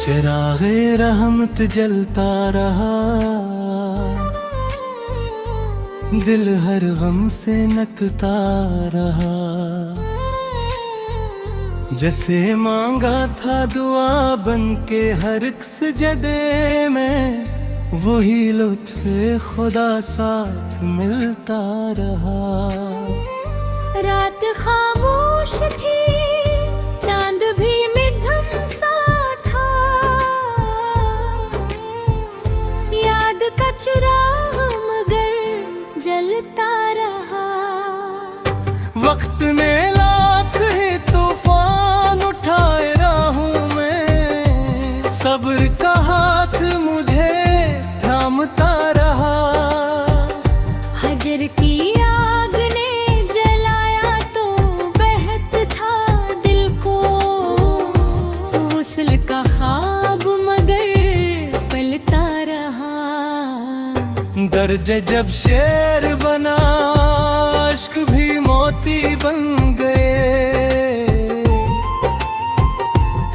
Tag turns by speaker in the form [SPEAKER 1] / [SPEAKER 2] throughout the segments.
[SPEAKER 1] चिरागे रहमत जलता रहा, दिल हर गम से नकता रहा। जैसे मांगा था दुआ बन के हर एक सजदे में, वही लुत्फ़े खुदा साथ मिलता रहा।
[SPEAKER 2] रात खामोश थी, चांद भी मध्यम सा था, याद का चिराग मगर जलता रहा।
[SPEAKER 1] वक्त ने लाख ही तूफान उठाए राहों में, सब्र का हाथ मुझे थामता रहा।
[SPEAKER 2] हजर की आग ने जलाया तो बहत था दिल को, वुस्ल का ख्वाब मगर पलता रहा।
[SPEAKER 1] दर्ज जब शेर बना, इश्क भी मोती बन गए।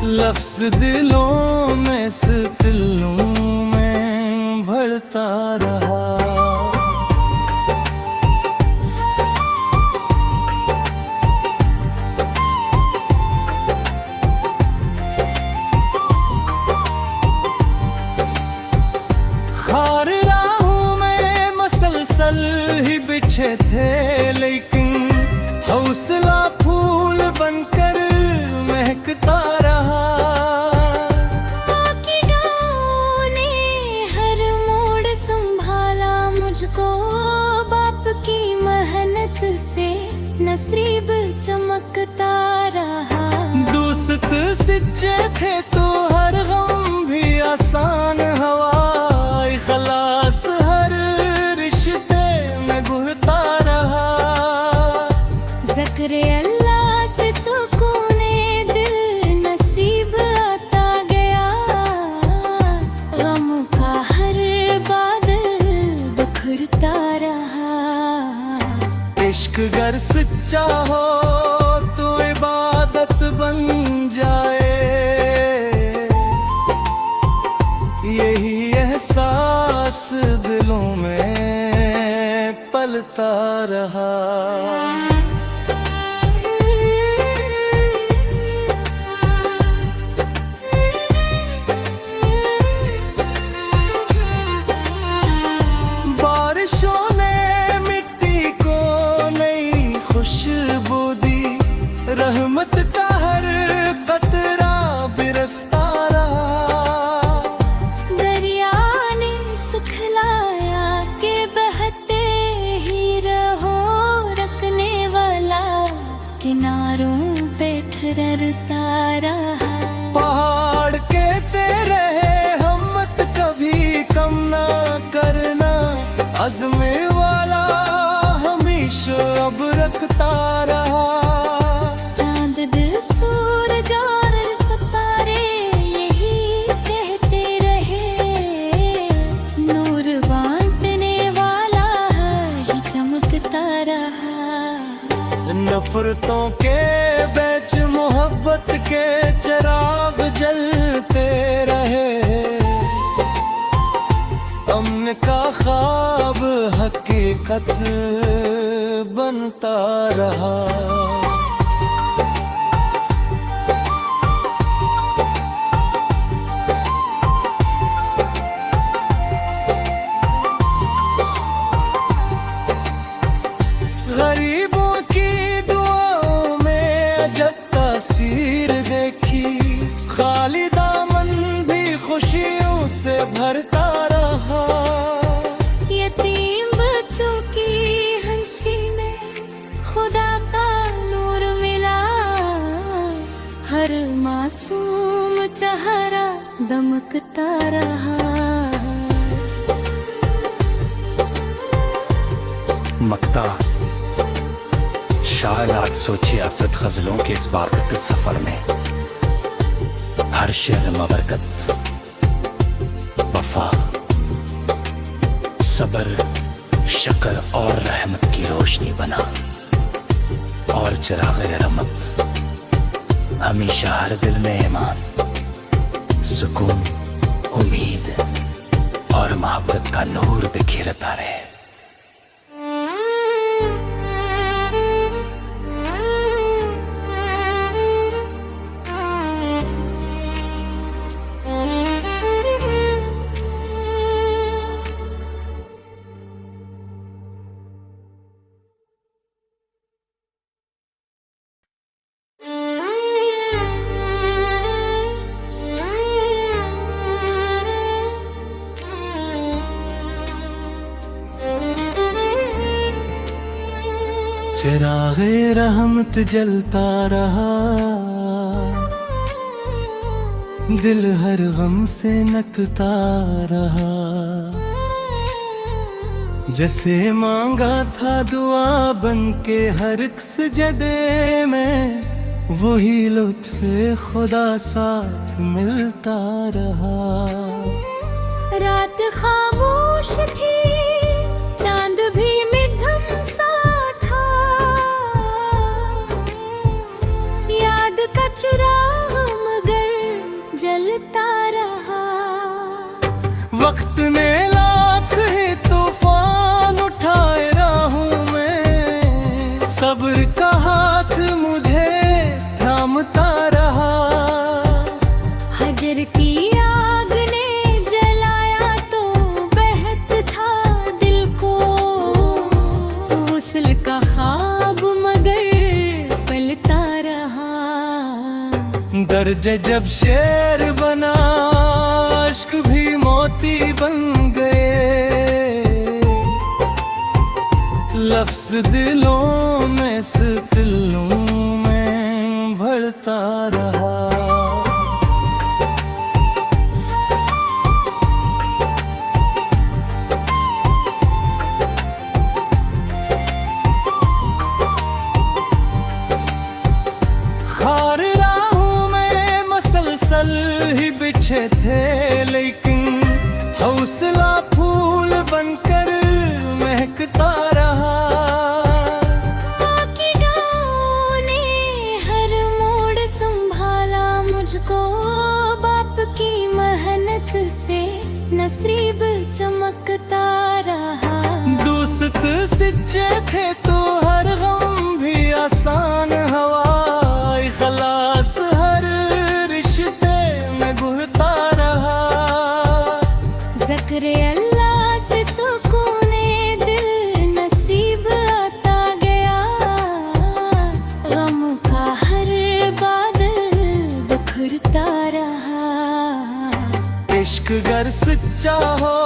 [SPEAKER 1] लफ्ज़ दिलों में सितलों में भरता रहा। खार राहों में मसलसल ही बिछे थे, लेकिन हौसला फूल बनकर महकता रहा।
[SPEAKER 2] माँ की गाहों ने हर मोड़ संभाला मुझको, बाप की मेहनत से नसीब चमकता रहा।
[SPEAKER 1] दोस्त सच्चे थे तो हर गम भी आसान हवा, खलास हर रिश्ते में घुलता रहा।
[SPEAKER 2] ज़िक्र अल्लाह से सुकूने दिल नसीब आता गया, गम का हर बादल बिखरता रहा।
[SPEAKER 1] इश्क गर सच्चा हो तो इबादत बन जाए, यही एहसास दिलों में पलता रहा। बारिशों ने मिट्टी को नई खुशबू दी, रहमत का हर कतरा बिरसता रहा।
[SPEAKER 2] दरिया ने सुखलाया के बहते ही रहो, रखने वाला किनारों पे ठहरता रहा।
[SPEAKER 1] पहाड़ कहते रहे हिम्मत कभी कम ना करना, अज़्मे वाला हमेशा अब रखता रहा।
[SPEAKER 2] चांद दिल सूरज और सितारे यही कहते रहे, नूर बांटने वाला ही चमकता रहा।
[SPEAKER 1] नफरतों के बीच मोहब्बत के चिराग जलते रहे, अमन का ख्वाब हकीकत बनता रहा। गरीबों की दुआओं में अजब तासीर देखी, खाली दामन भी खुशियों से भरता रहा।
[SPEAKER 2] यतीम बच्चों की हंसी में खुदा का नूर मिला, हर मासूम चेहरा दमकता रहा।
[SPEAKER 3] मक्ता शायद 866 गजलों के इस बारकत सफर में हर शेर मबरकत, वफा, सब्र, शक्र और रहमत की रोशनी बना, और चिराग रहमत हमेशा हर दिल में ईमान सुकून, उम्मीद और मोहब्बत का नूर बिखेरता रहे।
[SPEAKER 1] चिरागे रहमत जलता रहा, दिल हर गम से नकता रहा। जैसे मांगा था दुआ बन के हर एक सजदे में, वही लुत्फ़े खुदा साथ मिलता रहा।
[SPEAKER 2] रात खामोश थी, चांद भी मध्यम सा था, याद का चिराग मगर जलता रहा।
[SPEAKER 1] वक्त ने लाख ही तूफान उठाए राहों में, सब्र का हाथ मुझे थामता रहा।
[SPEAKER 2] हजर की आग ने जलाया तो बहत था दिल को, वुस्ल का ख्वाब मगर पलता रहा।
[SPEAKER 1] दर्ज जब शेर बना, इश्क भी मोती बन गए। लफ्ज़ दिलों में सितलों में भरता रहा। खार राहों में मसलसल ही बिछे थे, लेकिन हौसला फूल बनकर महकता रहा।
[SPEAKER 2] माँ की गाँव ने हर मोड़ संभाला मुझको, बाप की मेहनत से नसीब चमकता रहा।
[SPEAKER 1] दोस्त सच्चे थे तो हर गम भी आसान हवा, खलास हर रिश्ते में घुलता रहा।
[SPEAKER 2] ज़िक्र अल्लाह से सुकूने दिल नसीब आता गया, गम का हर बादल बिखरता रहा।
[SPEAKER 1] इश्क गर सच्चा हो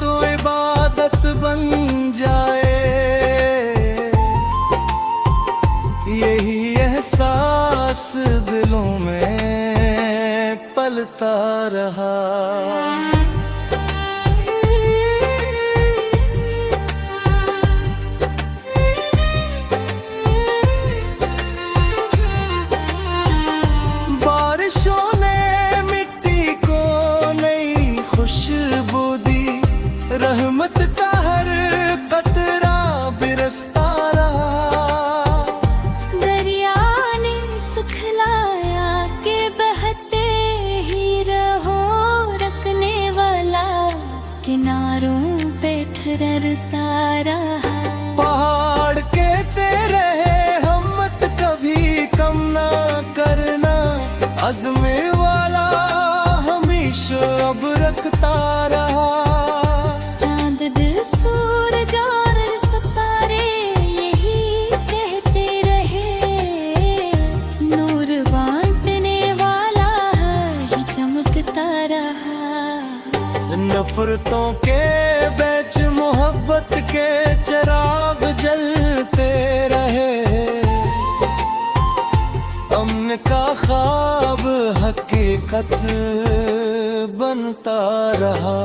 [SPEAKER 1] तो इबादत बन जाए, यही एहसास दिलों में पलता रहा। बारिशों ने मिट्टी को नई खुशबू दी, रहमत का हर कतरा बिरसता रहा।
[SPEAKER 2] दरिया ने सुखलाया के बहते ही रहो, रखने वाला किनारों पे ठहरता रहा।
[SPEAKER 1] पहाड़ कहते रहे हिम्मत कभी कम ना करना, अज़्म वाला हमेशा अब रखता रहा।
[SPEAKER 2] चांद दिल सूरज और सितारे यही कहते रहे, नूर बांटने वाला ही चमकता रहा।
[SPEAKER 1] नफरतों के बीच मोहब्बत के चिराग जलते रहे, अमन का ख्वाब हकीकत बनता रहा।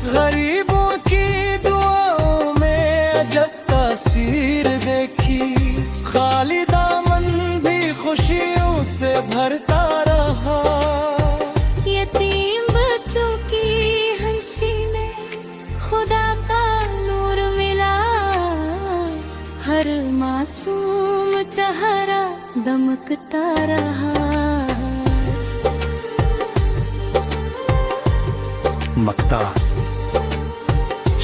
[SPEAKER 1] गरीबों की दुआओं में जब तासीर देखी, खाली दामन भी खुशियों से भरता रहा।
[SPEAKER 2] यतीम बच्चों की खुदा का नूर मिला, हर मासूम चेहरा दमकता रहा।
[SPEAKER 3] मक्ता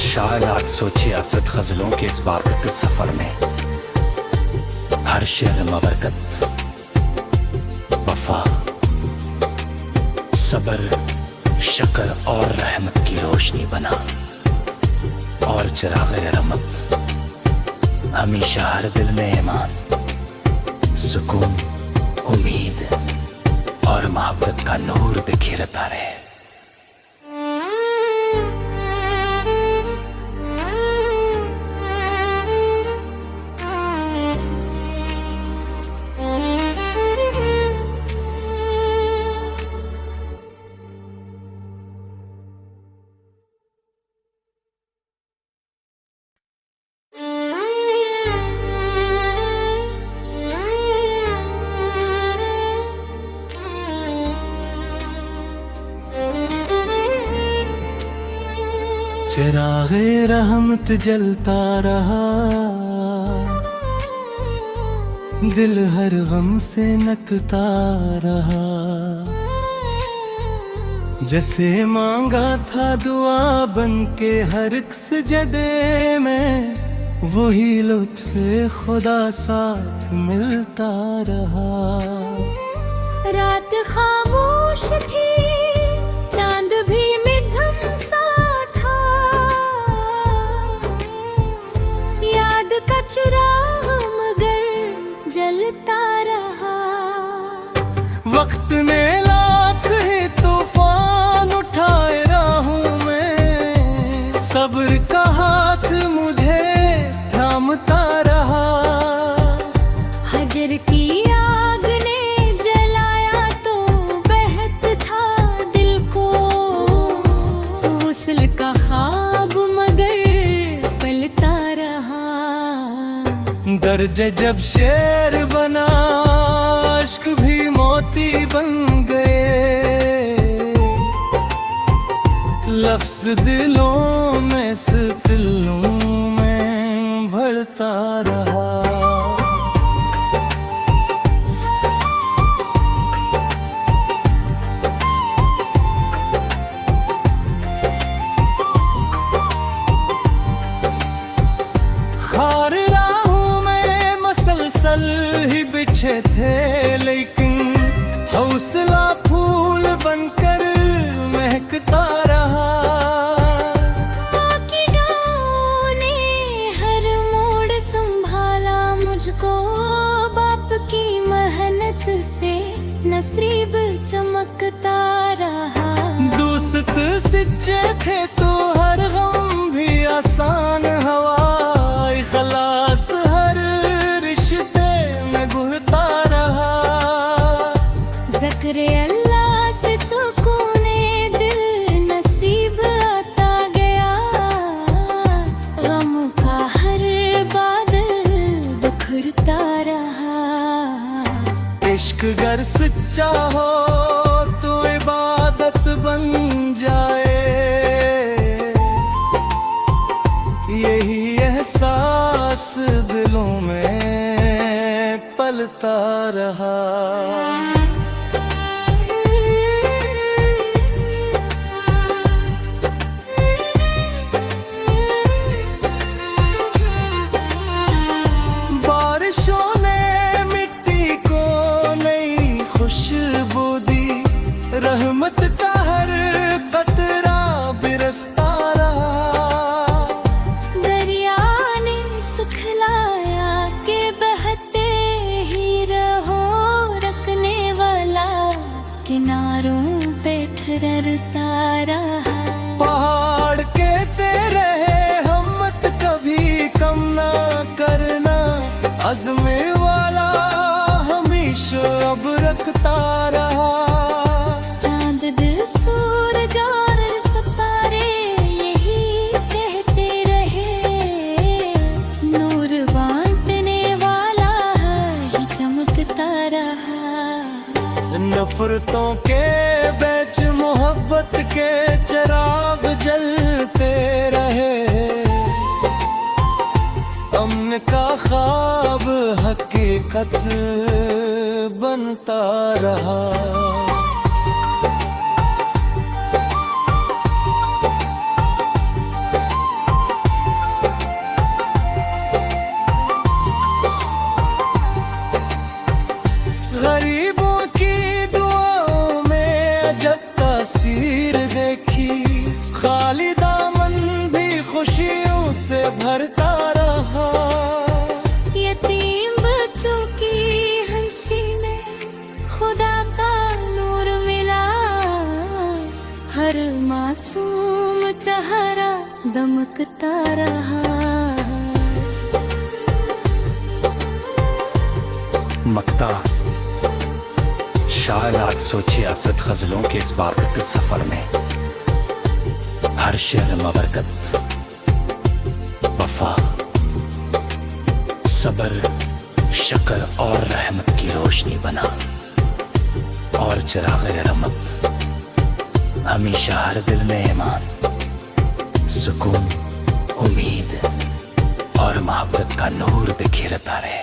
[SPEAKER 3] शायद 866 गजलों के इस बारकत सफर में हर शेर मबरकत, वफा, सब्र, शक्र और रहमत की रोशनी बना, और चिराग रहमत हमेशा हर दिल में ईमान, सुकून, उम्मीद और मोहब्बत का नूर बिखेरता रहे।
[SPEAKER 1] चिरागे रहमत जलता रहा, दिल हर गम से नकता रहा। जैसे मांगा था दुआ बन के हर एक सजदे में, वही लुत्फ़े खुदा साथ मिलता रहा।
[SPEAKER 2] रात खामोश थी, चांद भी मिधम सा था, याद का चिराग मगर जलता रहा।
[SPEAKER 1] वक्त ने लाख ही तूफान उठाए राहों में, सब्र का हाथ मुझे थामता रहा।
[SPEAKER 2] हजर की आग ने जलाया तो बहत था दिल को, वुस्ल का ख्वाब मगर पलता रहा।
[SPEAKER 1] दर्जे जब शेर बना, इश्क भी मोती बन गए, लफ्ज़ दिलों में सितलों में भरता रहा। खार राहों में मसलसल ही बिछे थे, लेकिन हौसला फूल बनकर महकता रहा।
[SPEAKER 2] बाकी गाँव ने हर मोड़ संभाला मुझको, बाप की मेहनत से नसीब चमकता रहा।
[SPEAKER 1] दोस्त सच्चे थे तो हर गम भी आसान हवा, खलास हर रिश्ते में घुलता रहा।
[SPEAKER 2] ज़िक्र अल्लाह से सुकूने दिल नसीब आता गया, गम का हर बादल बिखरता रहा।
[SPEAKER 1] इश्क गर सच्चा हो तो इबादत बन जाए, यही एहसास दिलों में पलता रहा। बारिशों ने मिट्टी को नई खुशबू दी, रहमत का हर कतरा बिरसता रहा।
[SPEAKER 2] दरिया ने सुखलाया के बहते ही रहो, रखने वाला किनारों पे ठहरता रहा।
[SPEAKER 1] पहाड़ कहते रहे हिम्मत कभी कम ना करना, अज़्म वाला हमेशा अब रखता रहा।
[SPEAKER 2] चांद दिल सूरज और सितारे यही कहते रहे, नूर बांटने वाला ही चमकता रहा।
[SPEAKER 1] नफरतों के बीच मोहब्बत के चिराग जलते रहे, खत बनता रहा। गरीबों की दुआओं में अजब तासीर देखी, खाली दामन भी खुशियों से भरता रहा।
[SPEAKER 2] यतीम बच्चों की हंसी में खुदा का नूर मिला, हर मासूम चेहरा दमकता रहा।
[SPEAKER 3] मक्ता शायद 866 गजलों के इस बारकत सफर में हर शेर में बरकत, वफा, सब्र, शक्र और रहमत की रोशनी बना। और चिराग़ रहमत हमेशा हर दिल में ईमान, सुकून, उम्मीद और मोहब्बत का नूर बिखेरता रहे।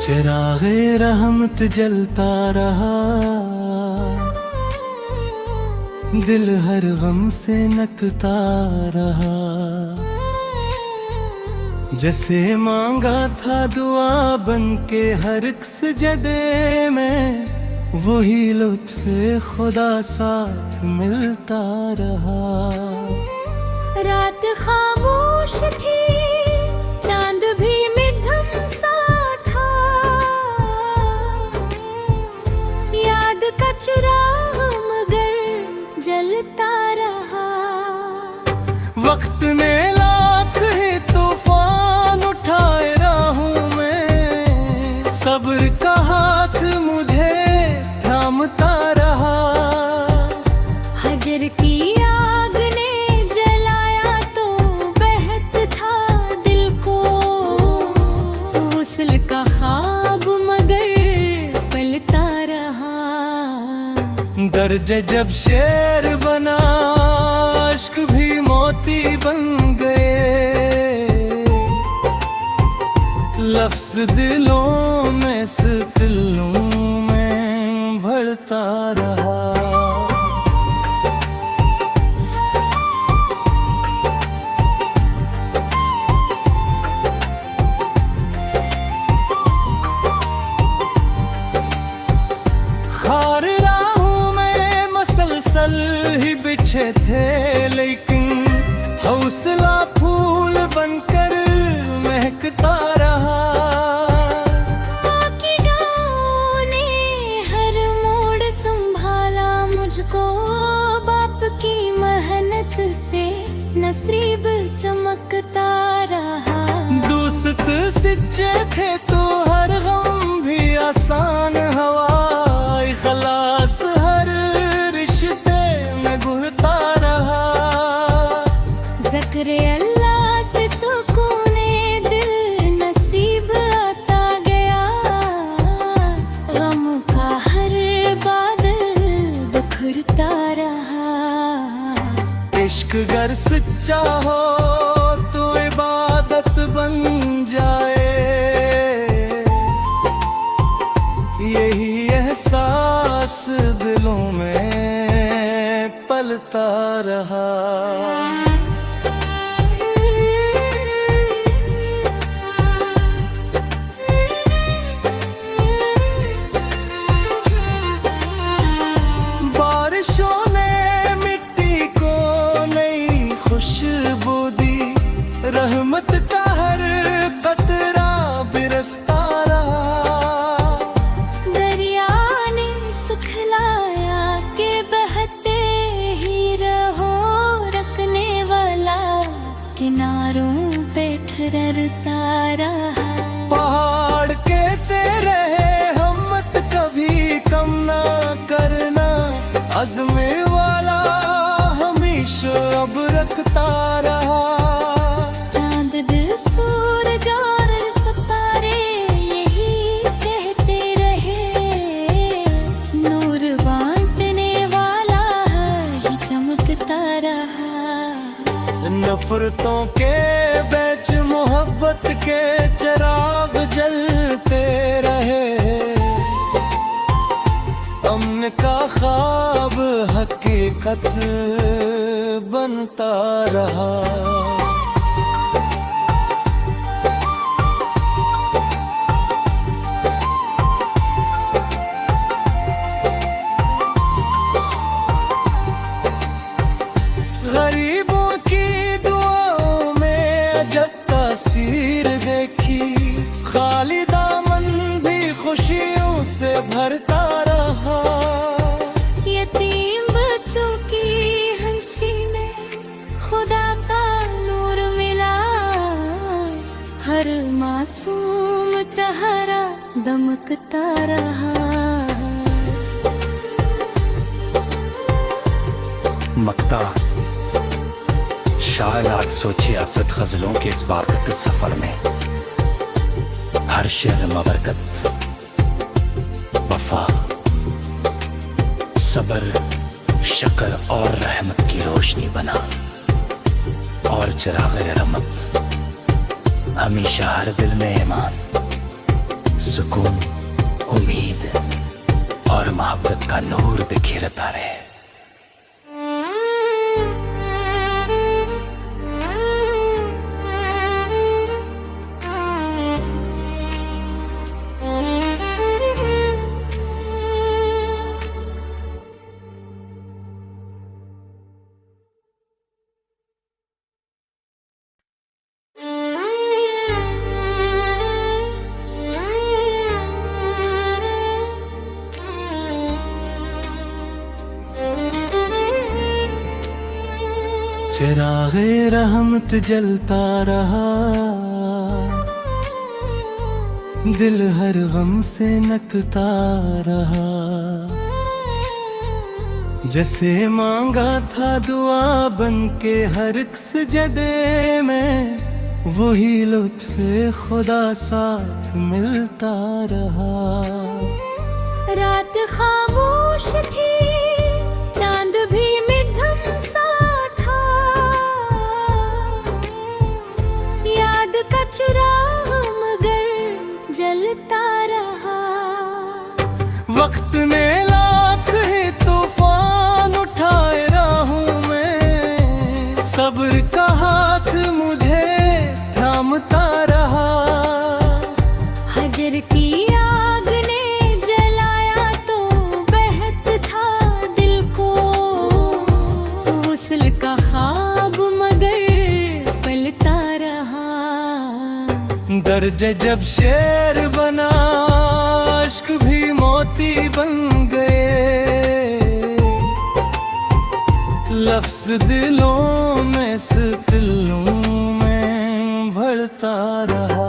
[SPEAKER 1] चिराग़े रहमत जलता रहा, दिल हर गम से नकता रहा। जैसे मांगा था दुआ बन के हर एक सजदे में, वही लुत्फ़े खुदा साथ मिलता रहा।
[SPEAKER 2] रात खामोश थी, चांद भी मध्यम सा था, याद का चिराग मगर जलता रहा।
[SPEAKER 1] वक्त ने लाख ही तूफान उठाए राहों में, सब्र का हाथ मुझे थामता रहा।
[SPEAKER 2] हजर की आग ने जलाया तो बहत था दिल को, वुस्ल का ख्वाब मगर पलता रहा।
[SPEAKER 1] दर्ज जब शेर बना, इश्क भी मोती बन गए। लफ्ज़ दिलों में सितलों में भरता रहा। खार राहों में मसलसल ही बिछे थे, लेकिन हौसला फूल बनकर महकता रहा।
[SPEAKER 2] बाकी गाँव ने हर मोड़ संभाला मुझको, बाप की मेहनत से नसीब चमकता रहा।
[SPEAKER 1] दोस्त सच्चे थे तो हर गम भी आसान हवा, खलास हर रिश्ते में घुलता रहा।
[SPEAKER 2] ज़िक्र अल्लाह से सुकूने दिल नसीब आता गया, गम का हर बादल बिखरता रहा।
[SPEAKER 1] इश्क गर सच्चा हो तो इबादत बन जाए, यही एहसास दिलों में पलता रहा। बारिशों ने मिट्टी को नई खुशबू दी, रहमत का हर कतरा बिरसता रहा।
[SPEAKER 2] दरिया ने सुखलाया के बहते ही रहो, रखने वाला किनारों पे ठहरता रहा।
[SPEAKER 1] महकता रहा।
[SPEAKER 2] चांद दिल सूरज और सितारे यही कहते रहे, नूर बांटने वाला ही चमकता रहा।
[SPEAKER 1] नफरतों के बीच मोहब्बत के चिराग जलते रहे, अमन का ख्वाब हकीकत बनता रहा। गरीबों की दुआओं में अजब तासीर देखी, खाली दामन भी खुशियों से भरता रहा।
[SPEAKER 2] यतीम बच्चों की हंसी में खुदा का नूर मिला, हर मासूम चेहरा दमकता रहा।
[SPEAKER 3] मक्ता शायद 866 गजलों के इस बारकत सफर में हर शेर मबरकत, वफा, सब्र, शक्र और रहमत की रोशनी बना, और चिराग़ रहमत हमेशा हर दिल में ईमान, सुकून, उम्मीद और मोहब्बत का नूर बिखेरता रहे।
[SPEAKER 1] चिराग़े रहमत जलता रहा, दिल हर गम से नकता रहा। जैसे मांगा था दुआ बन के हर एक सजदे में, वही लुत्फ़े खुदा साथ मिलता रहा।
[SPEAKER 2] रात खामोश थी, चांद भी मध्यम सा था, याद का चिराग मगर जलता रहा।
[SPEAKER 1] वक्त ने लाख ही तूफान उठाए राहों में, सब्र का हाथ मुझे थामता रहा।
[SPEAKER 2] हजर की आग ने जलाया तो बहत था दिल को, वुस्ल का ख्वाब मगर पलता रहा।
[SPEAKER 1] दर्ज जब शेर बना, इश्क भी मोती बन गए, लफ्ज़ दिलों में सिलसिलों में भरता रहा।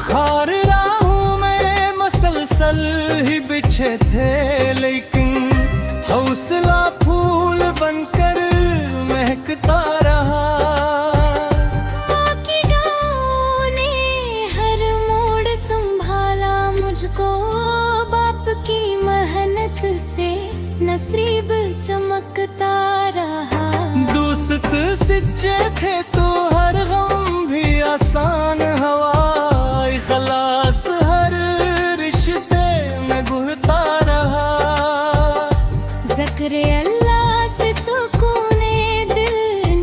[SPEAKER 1] खार राहों में मसलसल ही बिछे थे, लेकिन हौसला फूल बनकर महकता रहा।
[SPEAKER 2] बाकी गाँव ने हर मोड़ संभाला मुझको, बाप की मेहनत से नसीब चमकता रहा।
[SPEAKER 1] दोस्त सच्चे थे तो हर गम भी आसान हवा, खलास हर रिश्ते में घुलता रहा।
[SPEAKER 2] ज़िक्र अल्लाह से सुकूने दिल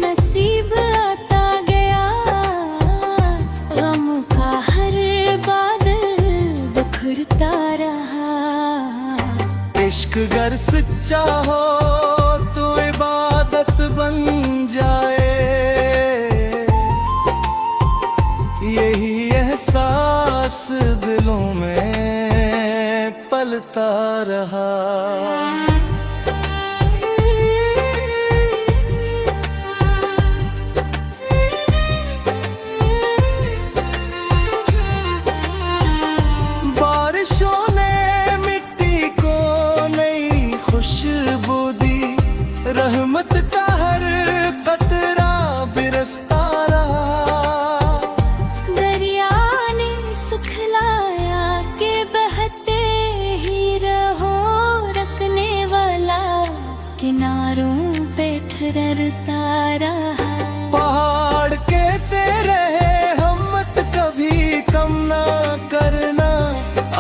[SPEAKER 2] नसीब आता गया, गम का हर बादल बिखरता रहा।
[SPEAKER 1] इश्क गर सच्चा हो तो इबादत बन जाए, यही एहसास दिलों में पलता रहा।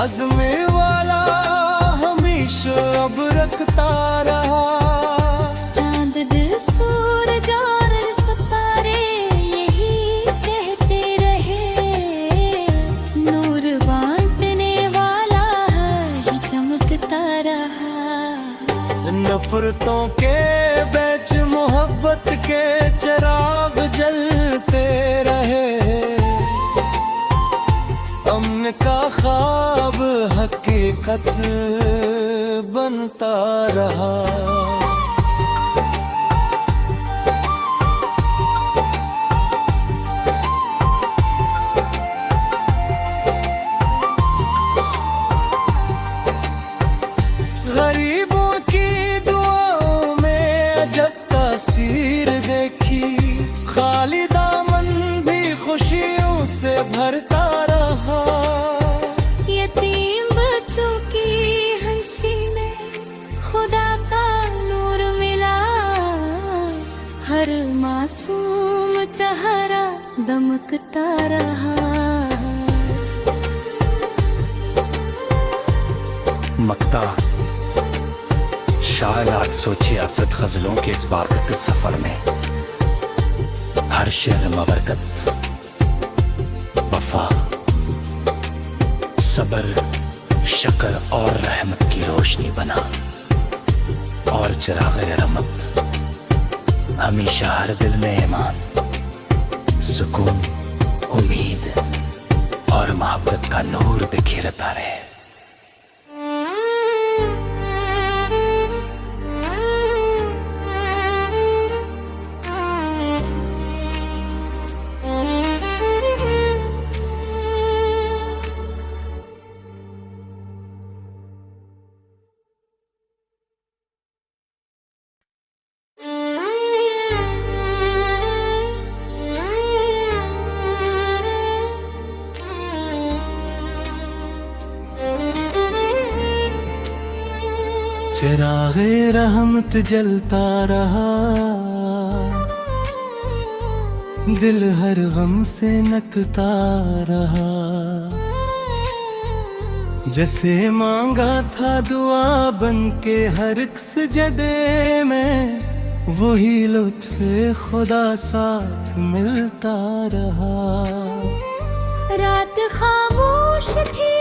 [SPEAKER 1] अज़्मे वाला हमेशा अब रखता रहा।
[SPEAKER 2] चांद दिल सूरज और सितारे यही कहते रहे, नूर बांटने वाला ही चमकता रहा।
[SPEAKER 1] नफरतों के बीच मोहब्बत के चिराग जलते रहे, अमन का ख्वाब हकीकत बनता रहा। गरीबों की दुआओं में अजब तासीर देखी, खाली दामन भी खुशियों से भरता रहा।
[SPEAKER 2] यतीम बच्चों की हंसी में खुदा का नूर मिला, हर मासूम चेहरा दमकता रहा।
[SPEAKER 3] मक्ता शायद 866 गजलों के इस बारकत सफर में हर शेर मबरकत, वफा, सब्र, शक्र और रहमत की रोशनी बना, और चिराग रहमत हमेशा हर दिल में ईमान, सुकून, उम्मीद और मोहब्बत का नूर बिखेरता रहे।
[SPEAKER 1] चिरागे रहमत जलता रहा, दिल हर गम से नकता रहा। जैसे मांगा था दुआ बन के हर एक सजदे में, वही लुत्फ़े खुदा साथ मिलता रहा।
[SPEAKER 2] रात खामोश थी,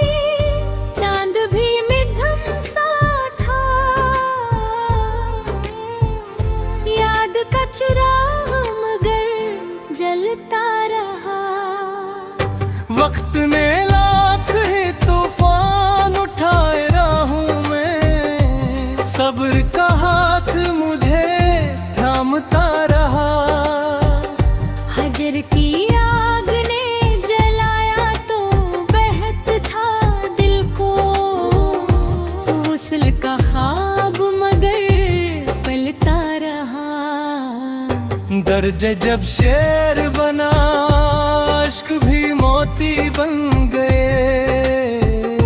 [SPEAKER 2] चांद भी मध्यम सा था, याद का चिराग मगर जलता रहा।
[SPEAKER 1] वक्त ने लाख ही तूफान उठाए राहों में, सब्र का हाथ मुझे थामता रहा।
[SPEAKER 2] हजर की आग ने जलाया तो बहत था दिल को, वुस्ल का ख्वाब मगर पलता रहा।
[SPEAKER 1] दर्जे जब शेर बना, इश्क भी मोती बन गए,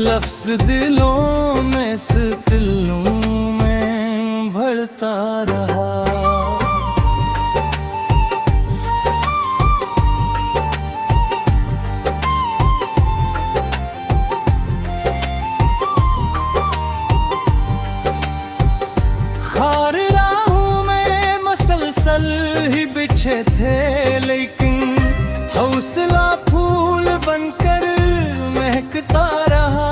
[SPEAKER 1] लफ्ज़ दिलों में सितलों में भरता रहा। खार राहों में मसलसल ही बिछे थे, लेकिन हौसला फूल बनकर महकता रहा।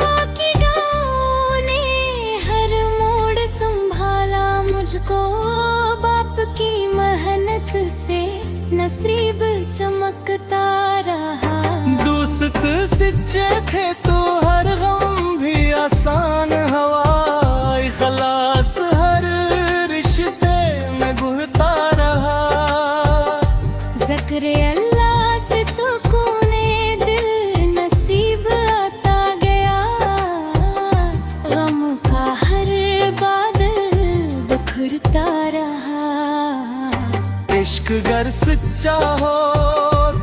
[SPEAKER 2] माँ की गाहों ने हर मोड़ संभाला मुझको, बाप की मेहनत से नसीब चमकता रहा।
[SPEAKER 1] दोस्त सच्चे थे तो हर गम भी आसान हवा, खलास हर रिश्ते में घुलता रहा।
[SPEAKER 2] ज़िक्र अल्लाह से सुकूने दिल नसीब आता गया, गम का हर बादल बिखरता रहा।
[SPEAKER 1] इश्क गर सच्चा हो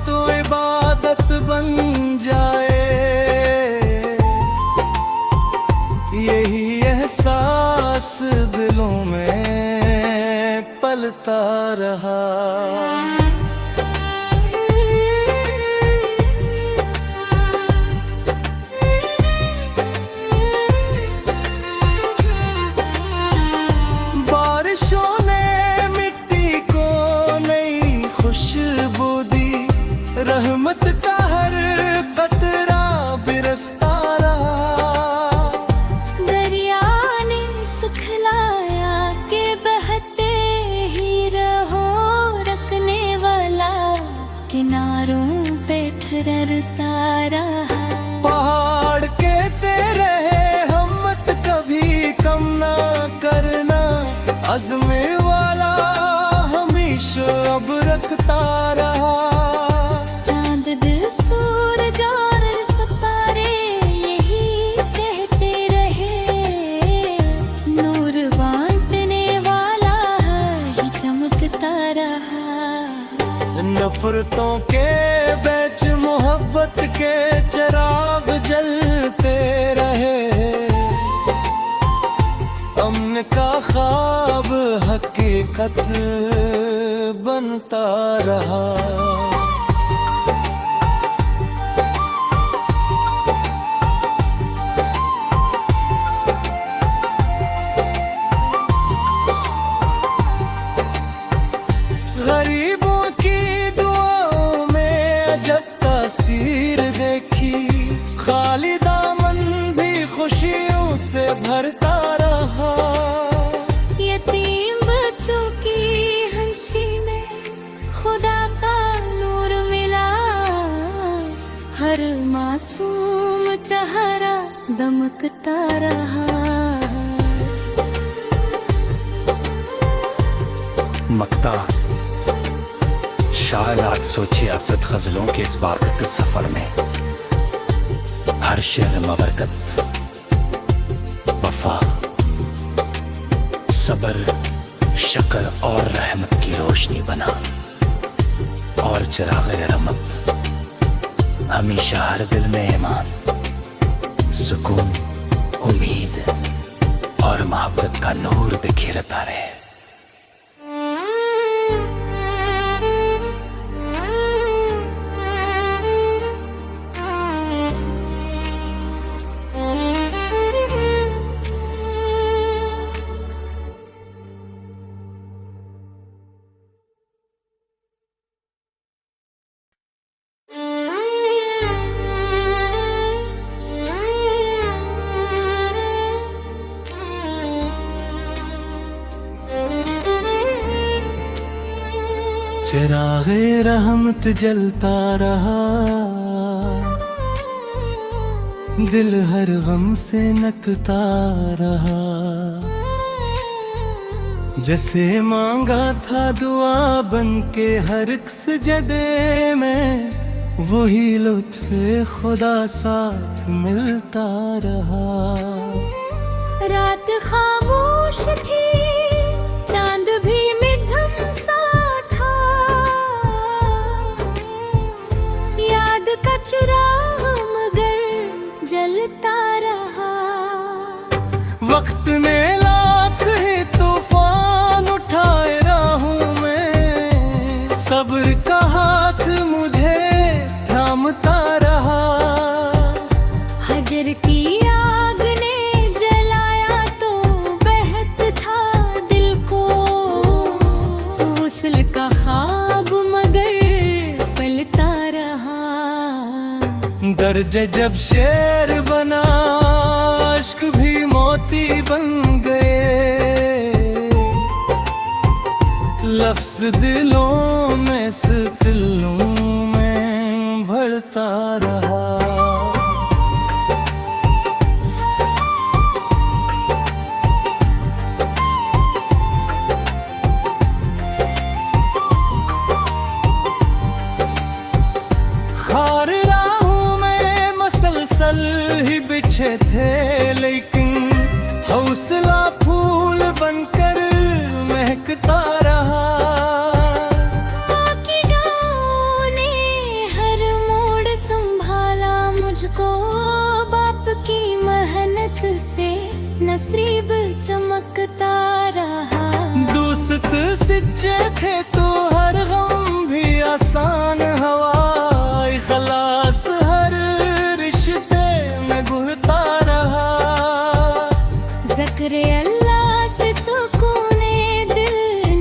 [SPEAKER 1] तो इबादत बन जाए, यही एहसास दिलों में पलता रहा। ख्वाहिश अब रखता रहा।
[SPEAKER 2] चांद दिल सूरज और सितारे यही कहते रहे, नूर बांटने वाला ही चमकता रहा।
[SPEAKER 1] नफरतों के बीच मोहब्बत के चिराग जलते रहे, अमन का ख्वाब हकीकत बनता रहा। गरीबों की दुआओं में अजब तासीर देखी, खाली दामन भी खुशियों से भरता रहा।
[SPEAKER 2] यतीम बच्चों की हंसी में खुदा का नूर मिला, हर मासूम चेहरा दमकता रहा।
[SPEAKER 3] मक्ता शायद 866 गजलों के इस बारकत सफर में हर शेर मबरकत, वफा, सब्र, शक्र और रहमत की रोशनी बना, और चिराग रहमत हमेशा हर दिल में ईमान, सुकून, उम्मीद और मोहब्बत का नूर बिखेरता रहे।
[SPEAKER 1] चिरागे रहमत जलता रहा, दिल हर गम से नकता रहा। जैसे मांगा था दुआ बन के हर एक सजदे में, वही लुत्फ़े खुदा साथ मिलता रहा।
[SPEAKER 2] रात खामोश थी, चांद भी मध्यम सा था, याद का चिराग मगर जलता रहा।
[SPEAKER 1] वक्त ने लाख ही तूफान उठाए राहों में, सब्र का हाथ मुझे थामता रहा।
[SPEAKER 2] हजर की आग ने जलाया तो बहत था दिल को, वुस्ल का ख्वाब मगर पलता रहा।
[SPEAKER 1] दर्जे जब शेर बना, इश्क भी मोती बन गए, लफ्ज़ दिलों में सितलों में भरता रहा। खार राहों में मसलसल ही बिछे थे, लेकिन हौसला फूल बनकर महकता रहा।
[SPEAKER 2] बाकी गाँव ने हर मोड़ संभाला मुझको, बाप की मेहनत से नसीब चमकता रहा।
[SPEAKER 1] दोस्त सच्चे थे तो हर गम भी आसान हवा, खलास हर रिश्ते में घुलता रहा।
[SPEAKER 2] ज़िक्र अल्लाह से सुकूने दिल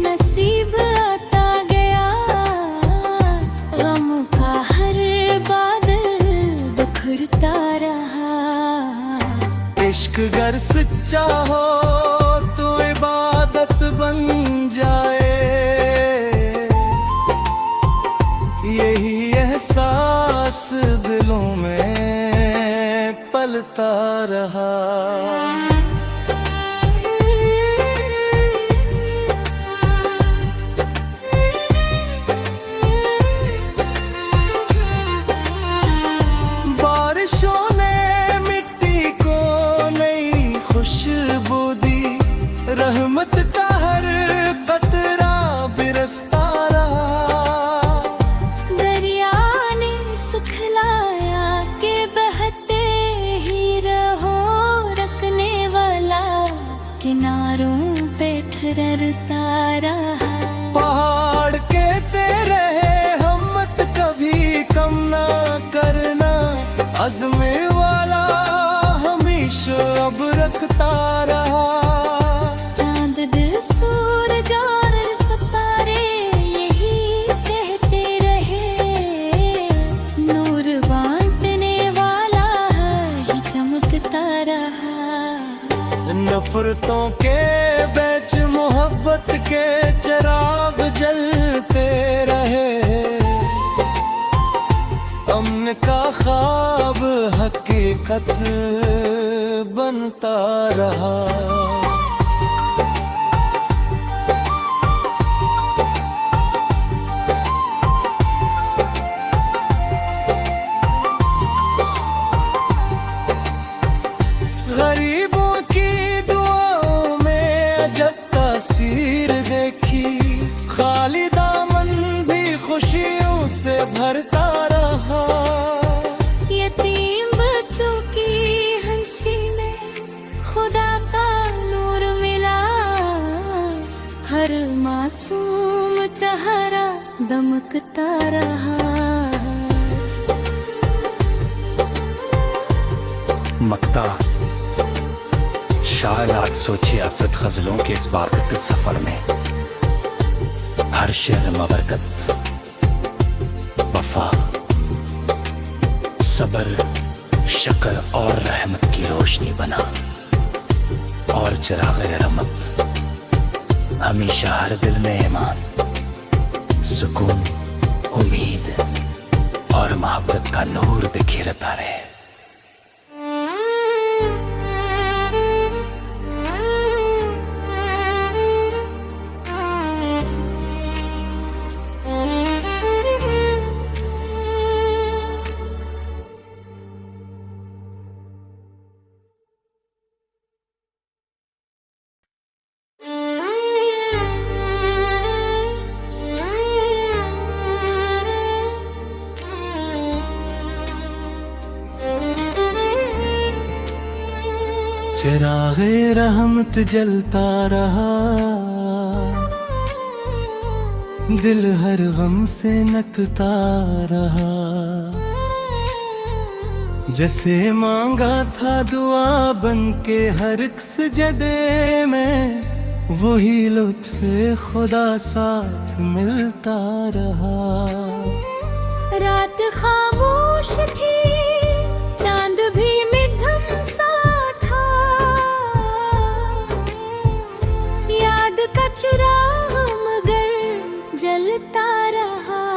[SPEAKER 2] नसीब आता गया, गम का हर बादल बिखरता रहा।
[SPEAKER 1] इश्क गर सच्चा हो तो इबादत बन जाए, यही एहसास दिलों में पलता रहा। खत बनता रहा। गरीबों की दुआओं में अजब तासीर देखी, खाली दामन भी खुशियों से भरता रहा।
[SPEAKER 2] यतीम बच्चों की हंसी में खुदा का नूर मिला, हर मासूम चेहरा दमकता रहा।
[SPEAKER 3] मक्ता शायद 866 गजलों के इस बारकत सफर में हर शेर मबरकत, वफा, सब्र, शक्र और रहमत की रोशनी बना, और चिराग रहमत हमेशा हर दिल में ईमान, सुकून, उम्मीद और मोहब्बत का नूर बिखेरता रहे।
[SPEAKER 1] चिरागे रहमत जलता रहा, दिल हर गम से नकता रहा। जैसे मांगा था दुआ बन के हर एक सजदे में, वही लुत्फ़े खुदा साथ मिलता रहा।
[SPEAKER 2] रात खामोश थी, चांद भी मध्यम सा था, याद का चिराग मगर जलता रहा।